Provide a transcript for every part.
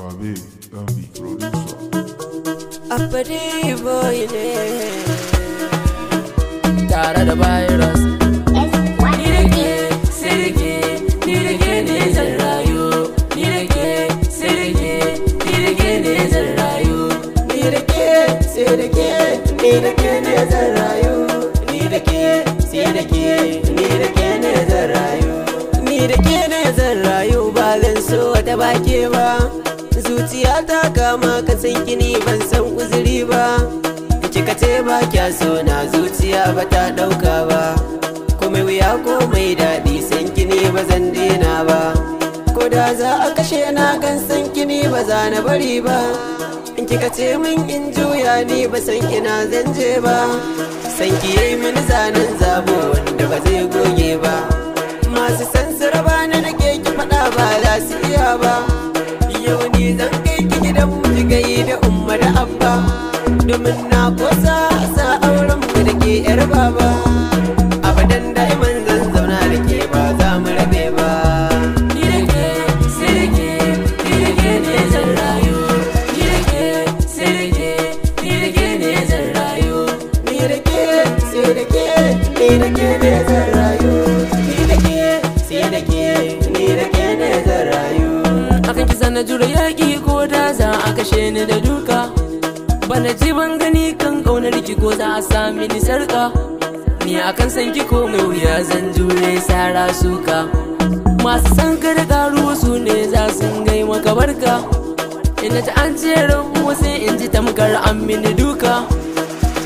Babe, don't be producer. Apadi boy ne tare da virus. Ni da ke sai da ke, ni da ke ne zan rayu. Ni da ke sai da ke, ni da ke ne zan rayu. Ni da ke sai da ke, ni da ke ne zan rayu. Ni da ke sai da ke, ni da ke ne zan rayu. Ni da ke ne zan rayu, ba zan so wata bake ba. Zuciya ta kama ka san kini ban san uzuri ba. Kika ce ba kya so na zuciya ba ta dauka ba. Komai wuya komai daɗi san kini ba zan daina ba. Ko da za a kashe na gan san kini ba za na bari ba. In kika ce min in juya ni ba san ina zan je ba. San ki yayi mini zanen zabo wanda ba zai goge ba. Masu san su raba ni nake ki faɗa ba za su iya ba. Yau ni zan kai ki gidan mu gai da umma da abba, domin na kosa sa auren mu da ke yar baba. Abadan da'iman zan zauna da ke ba za mu rabe ba. Ni da ke sai da ke, ni da ke ne zan rayu. Ni da ke sai da ke, ni da ke ne zan rayu. Ni da ke sai da ke, ni da ke ne zan rayu. Ni da ke sai da ke, ni da ke ne zan rayu. Akan kisa na jura yaƙi ko da za a kashe ni da duka. Bana ji ban gani kan ƙaunar ki ko za a sami ni sarƙa. Ni akan san ki ko mai wuya zan jure sara suka. Masu san ka da ƙaruwa su ne za su gai maka barka. Ina ta an ce rabuwa sai in ji tamkar an mini duka.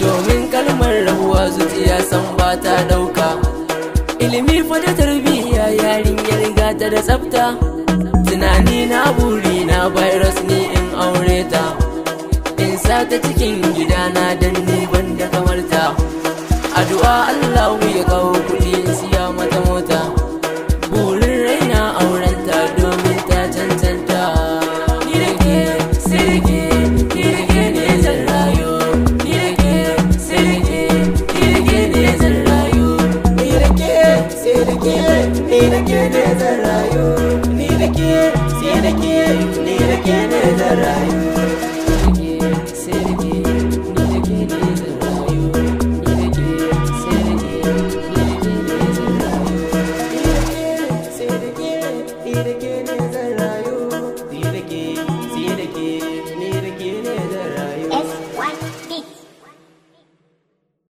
Domin kalmar rabuwa zuciya san ba ta ɗauka. Ilimi fa da tarbiyya yarinyar gata da tsafta. Tunani na buri na virus ne in aure ta, in sa ta cikin gidana dan ni ban da kamar ta. Addu'a Allah ya kawo kuɗi in siya mata mota. Burin raina auren ta domin ta cancanta. Ni da ke sai da ke, ni da ke ne zan rayu. Ni da ke sai da ke, ni da ke ne zan rayu. Ni da ke sai da ke, ni da ke ne zan rayu. Ni da ke sai da ke, ni da ke ne zan rayu.